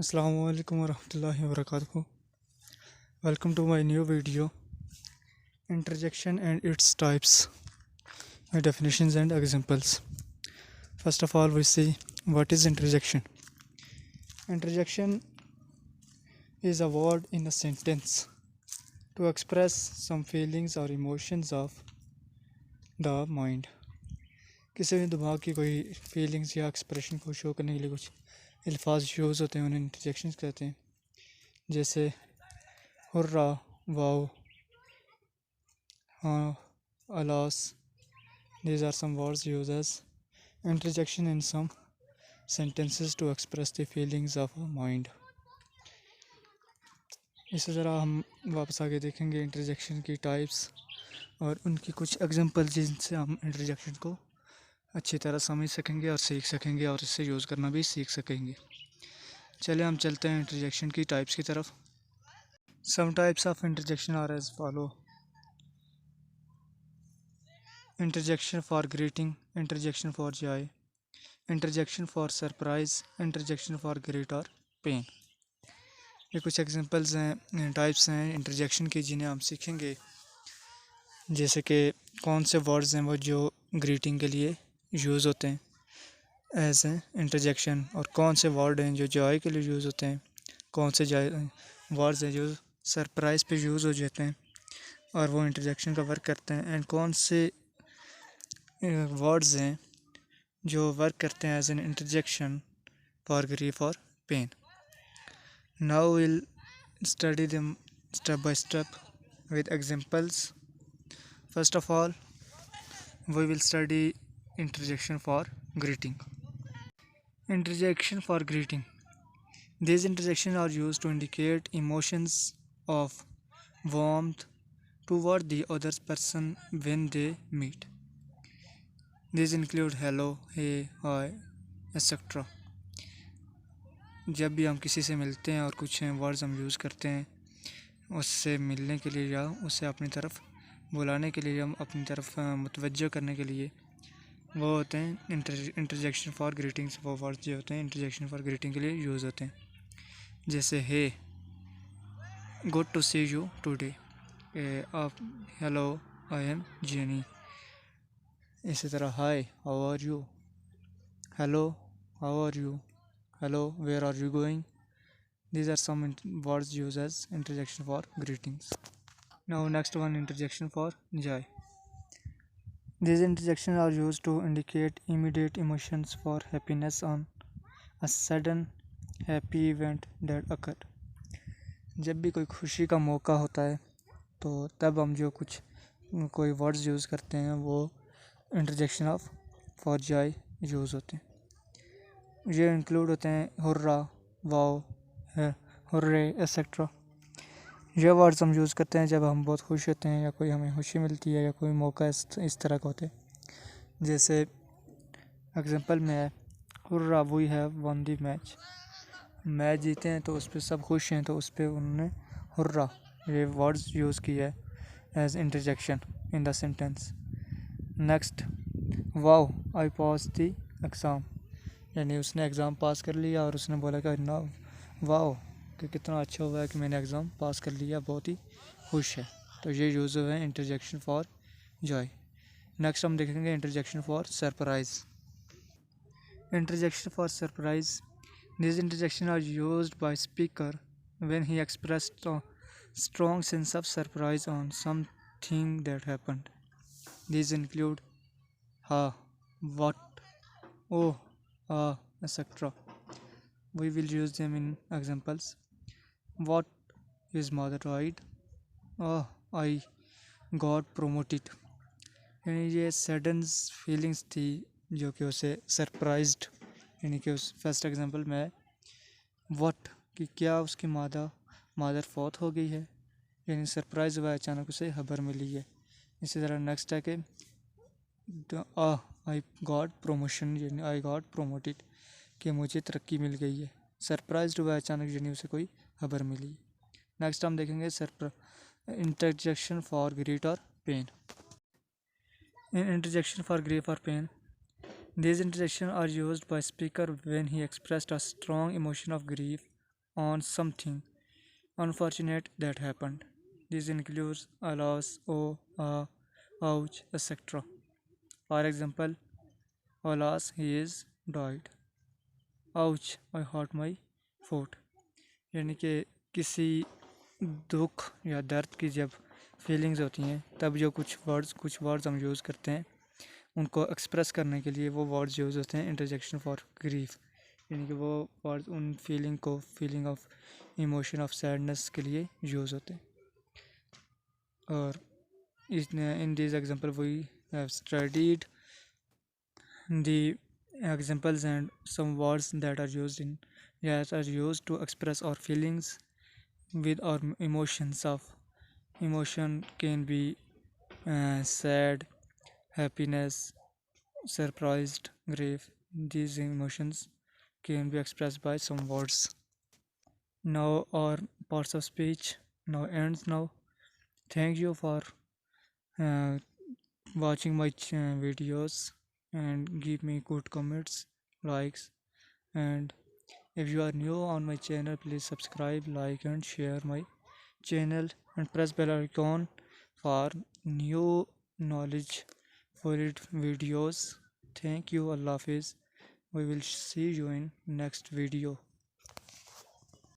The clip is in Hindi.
Assalamu alaikum warahmatullahi wabarakatuh. Welcome to my new video, Interjection and its types, definitions and examples. First of all, we see what is interjection. Interjection is a word in a sentence to express some feelings or emotions of the mind. किसी भी दिमाग की कोई फीलिंग्स या एक्सप्रेशन को शो करने के लिए कुछ अल्फाज यूज़ होते हैं, उन्हें इंटरजेक्शंस कहते हैं. जैसे हुर्रा, वाओ, हाँ, alas. These are some words used as interjection in some sentences to express the feelings of a mind. इसी तरह हम वापस आगे देखेंगे इंटरजेक्शन की टाइप्स और उनकी कुछ एग्जांपल जिनसे हम इंटरजेक्शन को अच्छी तरह समझ सकेंगे और सीख सकेंगे और इसे यूज़ करना भी सीख सकेंगे. चलिए हम चलते हैं इंटरजेक्शन की टाइप्स की तरफ. Some types of interjection are as follow. Interjection for greeting, interjection for joy, interjection for surprise, interjection for great और पेन. ये कुछ एग्जांपल्स हैं, टाइप्स हैं इंटरजेक्शन की जिन्हें हम सीखेंगे. जैसे कि कौन से वर्ड्स हैं वो जो ग्रीटिंग के लिए यूज़ होते हैं एज ए इंटरजेक्शन, और कौन से वर्ड हैं जो जॉय के लिए यूज़ होते हैं, कौन से वर्ड्स हैं जो सरप्राइज़ पे यूज़ हो जाते हैं और वो इंटरजेक्शन का वर्क करते हैं, एंड कौन से वर्ड्स हैं जो वर्क करते हैं as an interjection for grief और pain. Now we'll study them step by step with examples. First of all, we will study interjection for greeting. Interjection for greeting. These interjections are used to indicate emotions of warmth toward the other person when they meet. These include hello, hey, hi, etc. जब भी हम किसी से मिलते हैं और कुछ वर्ड्स हम यूज़ करते हैं उससे मिलने के लिए या उसे अपनी तरफ बुलाने के लिए, हम अपनी तरफ मुतवज्जो करने के लिए, वो होते हैं इंटरजेक्शन फॉर ग्रीटिंग्स. वो वर्ड्स जो होते हैं इंटरजेक्शन फॉर ग्रीटिंग के लिए यूज़ होते हैं. जैसे hey, good to see you today. आप, हेलो, आई एम जेनी. इसी तरह hi, how are you. Hello, how are you. Hello, where are you going. These are some words used as interjection for greetings. Now next one, interjection for joy. These interjections are used to indicate immediate emotions for happiness on a sudden happy event that occurred. जब भी कोई खुशी का मौका होता है तो तब हम जो कोई वर्ड्स यूज़ करते हैं वो interjection of for Joy use होते हैं. ये इंक्लूड होते हैं हुर्रा, वाओ, हुर्रे, एक्सेट्रा. ये वर्ड्स हम यूज़ करते हैं जब हम बहुत खुश होते हैं या कोई हमें खुशी मिलती है या कोई मौका इस तरह का होता है. जैसे एग्जांपल में है hurrah, we have won the match. Match जीते हैं तो उस पर सब खुश हैं, तो उस पर उन्होंने हुर्रा ये वर्ड्स यूज़ किया है as interjection in the sentence. Next, wow, I pass the exam. यानी उसने एग्ज़ाम पास कर लिया और उसने बोला कि ना वाओ, कि कितना अच्छा हुआ है कि मैंने एग्ज़ाम पास कर लिया, बहुत ही खुश है. तो ये यूज़ हुआ है इंटरजेक्शन फॉर जॉय. नेक्स्ट हम देखेंगे interjection for surprise. Interjection for surprise. These interjections are used by speaker when he expressed a strong sense of surprise on something that happened. These include ha, what, oh, etc. We will use them in examples. What, his mother died. I got promoted. यानी ये सडन फीलिंग्स थी जो कि उसे सरप्राइज्ड. यानी कि उस फर्स्ट एग्जांपल में व्हाट, कि क्या उसकी मादर फौत हो गई है, यानी सरप्राइज़ हुआ, अचानक उसे खबर मिली है. इसी तरह नेक्स्ट है कि आई गॉट प्रमोशन, यानी आई गॉट प्रोमोटेड, कि मुझे तरक्की मिल गई है. सरप्राइज्ड हुआ अचानक, यानी उसे कोई खबर मिली है. नेक्स्ट हम देखेंगे इंटरजेक्शन फॉर ग्रीट और pen. Interjection for grief or pain. These interjections are used by speaker when he expressed a strong emotion of grief on something unfortunate that happened. This includes alas, oh, ouch, etc. For example, alas, he is died. Ouch, I hurt my foot. यानी कि किसी दुख या दर्द की जब फीलिंग्स होती हैं तब जो कुछ वर्ड्स हम यूज़ करते हैं उनको एक्सप्रेस करने के लिए वो वर्ड्स यूज़ होते हैं इंटरजेक्शन फॉर ग्रीफ। यानी कि वो वर्ड्स उन feeling of emotion of sadness के लिए यूज़ होते हैं। और in this example we have studied the examples and some words that are used to express our feelings with our emotions of emotion can be sad, happiness, surprised, grief. These emotions can be expressed by some words. Now our parts of speech now ends now. Thank you for uh, watching my videos and give me good comments, likes, and if you are new on my channel, please subscribe, like and share my channel and press bell icon for new knowledge for it videos. Thank you. Allah Hafiz. We will see you in next video.